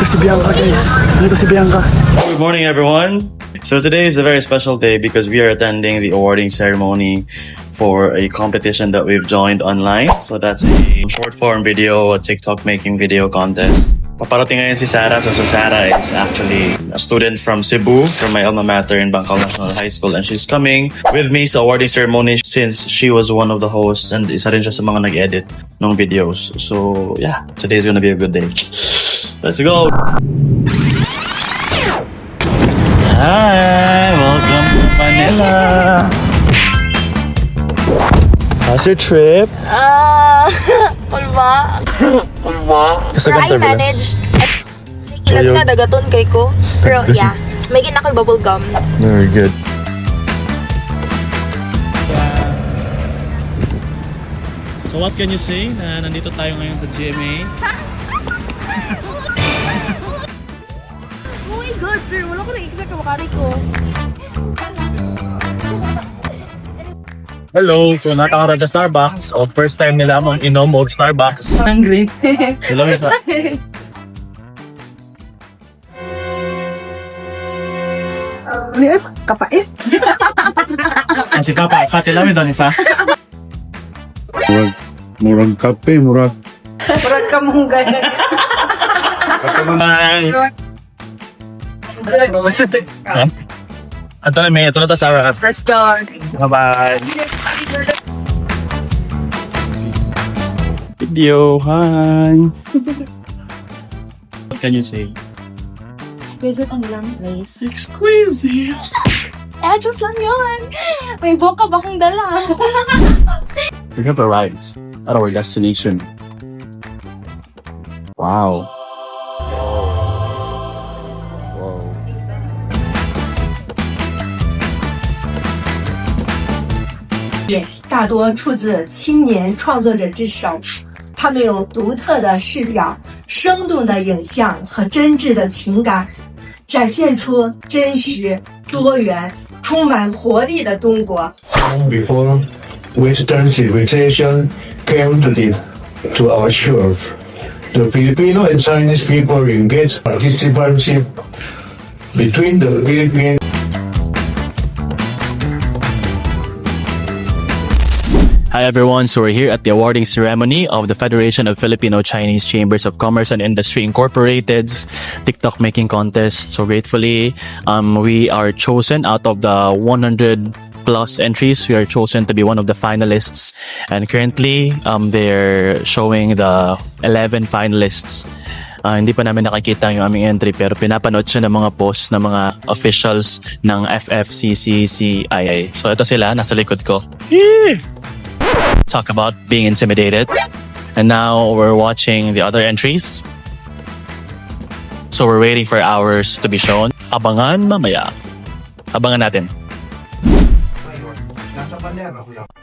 si Bianca, guys. Dito si Bianca. Good morning, everyone. So today is a very special day because we are attending the awarding ceremony for a competition that we've joined online. So that's a short form video, a TikTok making video contest. Paparating ngayon si Sarah. So Sarah is actually a student from Cebu, from my alma mater in Bangkok National High School. And she's coming with me sa awarding ceremony since she was one of the hosts and isa rin siya sa mga nag-edit ng videos. So yeah, today's gonna be a good day. Let's go! Hi! Welcome to Manila! How's your trip? Ulma. Kasagan I managed. Ilan na dagaton kay ko. Pero yeah, may gina ko bubble gum. Very good. So what can you say na nandito tayo ngayon sa GMA? Oh my God, sir. Wala ko na-expect na makari ko. Hello! So nakakara sa Starbucks. O first time nila mong inom og Starbucks. Hungry? Hello, isa. Kapait. Kasi kapay, pati lang ito isa. Murag kape, murag Murag ka mong ganyan. Ito na may, ito na ta Sarah. Let's go. Bye-bye. Video, hi! What can you say? Exquisite ang lang place. Exquisite! Just lang yun. May boka ba akong dala? We have arrived at our destination. Wow. Wow. 大多出自青年创作者之手，他们有独特的视角、生动的影像和真挚的情感，展现出真实、多元、充满活力的中国。 before Western civilization came to our shore. The Filipino and Chinese people engaged partnership between the Philippines. Hi everyone, so we're here at the awarding ceremony of the Federation of Filipino-Chinese Chambers of Commerce and Industry Incorporated's TikTok making contest. So gratefully, we are chosen out of the 100 plus entries. We are chosen to be one of the finalists, and currently they're showing the 11 finalists. Hindi pa namin nakikita yung aming entry pero pinapanood siya ng mga posts ng mga officials ng FFCCCIA. So ito sila, nasa likod ko. Yeah! Talk about being intimidated. And now we're watching the other entries. So we're waiting for ours to be shown. Abangan mamaya. Abangan natin.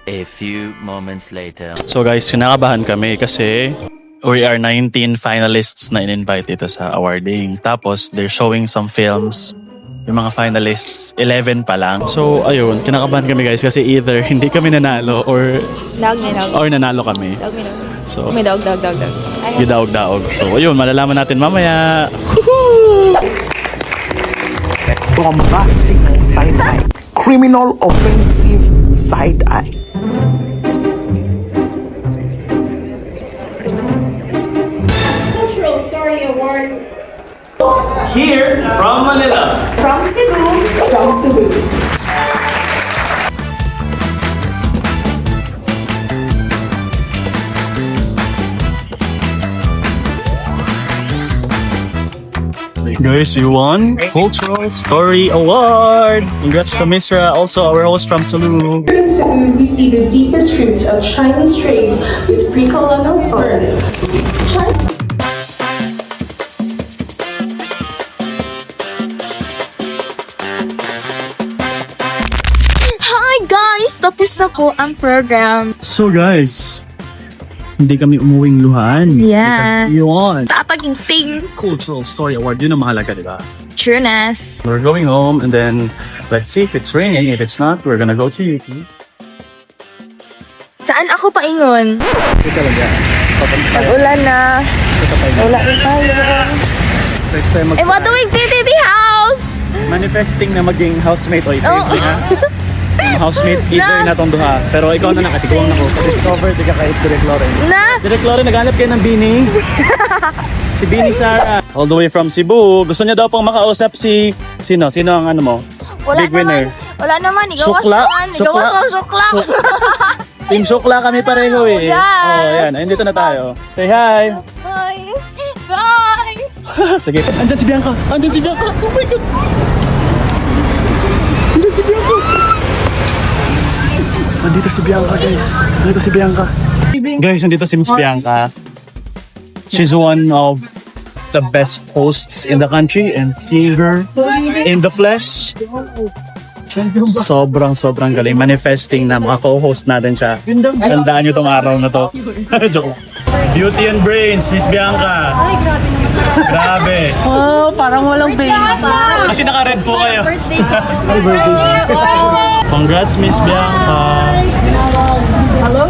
A few moments later. So guys, kinakabahan kami kasi we are 19 finalists na in-invite dito sa awarding. Tapos they're showing some films. Yung mga finalists, 11 pa lang. So ayun, kinakabahan kami guys kasi either hindi kami nanalo or nanalo kami. So, May dog. gidaog-daog. So ayun, malalaman natin mamaya. Bombastic side-eye. Criminal offensive side-eye. Cultural Story Award. Here from Manila. From Cebu. Guys, you won Cultural Story Award. Congrats to Misra, also our host from Cebu. In Cebu, we see the deepest roots of Chinese trade with pre-colonial settlements. Hi guys! Tapos na po ang program. So guys, hindi kami umuwing luhan. Yeah. Because you won Tataging ting. Cultural Story Award. Yun ang mahalaga, di ba? Trueness. We're going home and then let's see if it's raining. If it's not, we're gonna go to UP. Saan ako paingon? Ito talaga. Pag ulan na. Wala na tayo. next time I want to make baby house! manifesting na maging housemate o Oh. safety ha. Yung housemate either na tong duha. Pero ikaw na nakatiguang na ko. Discover, di ka kahit Direk Loren. Na? Direk Loren, naghanap kayo ng Bini. Si Bini Sara. All the way from Cebu. Gusto niya daw pong makausap si... Sino? Sino ang ano mo? Wala Big winner. naman. Wala naman. Igawas Sukla? naman. Igawas mo sukla. Team Sukla kami pareho eh. Yes. Oh, yan. Ayun, dito na tayo. Say hi. Guys! Guys! Sige. Andyan si Bianca. Andyan si Bianca. Oh my God. Andyan si Bianca. Nandito si Bianca, guys. Nandito si Bianca. Guys, nandito si Miss Bianca. She's one of the best hosts in the country and seeing her in the flesh. Sobrang galing. Manifesting na mga co-host natin siya. Tandaan nyo tong araw na to. Joke lang. Beauty and Brains, Miss Bianca. Grabe. Oh, parang walang baby. Kasi naka-red po kayo. Happy birthday. Congrats, Miss Bianca. Hello?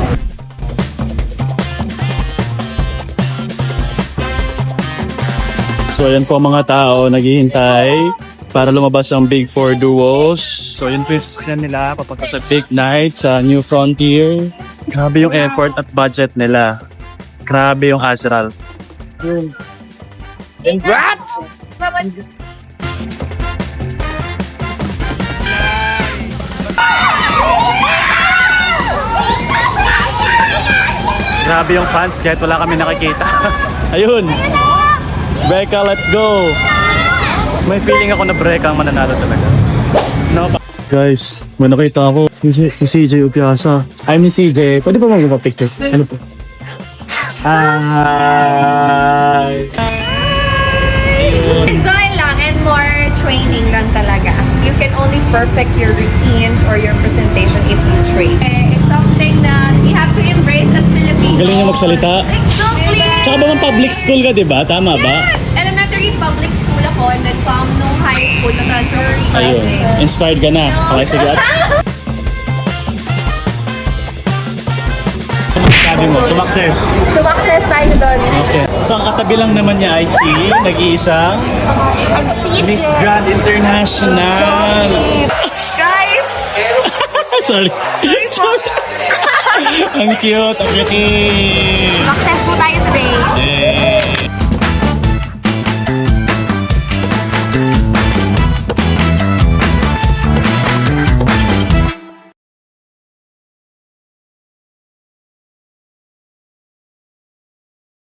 So, yan po mga tao naghihintay para lumabas ang Big Four Duos. So, yun po yung sasakyan nila papunta sa Big Night sa New Frontier. Grabe yung effort at budget nila. Grabe yung Azral. Grabe yung fans kahit wala kami nakikita. Ayun. Becca, let's go. May feeling ako na Becca ang mananalo talaga. No, guys, may nakita ako. Si CJ Upiasa. I'm ni CJ. Pwede pa magpapicture? Ano po? Hi! Enjoy lang and more training lang talaga. You can only perfect your routines or your presentation if you train. It's something that we have to embrace as Filipinos. Galing niya magsalita. Exactly! Tsaka ba public school ka, di ba? Tama ba? Yes! Elementary public school ako and then from nung high school nag-transfer. Ayun. Inspired ka na. Okay, sige. Sabi mo, sumakses. Sumakses tayo doon. Okay. So, ang katabi lang naman niya ay si nag-iisang And CJ! Miss Grand International. Guys! Sorry. Sorry. Ang cute. Ang cute. Success po tayo today.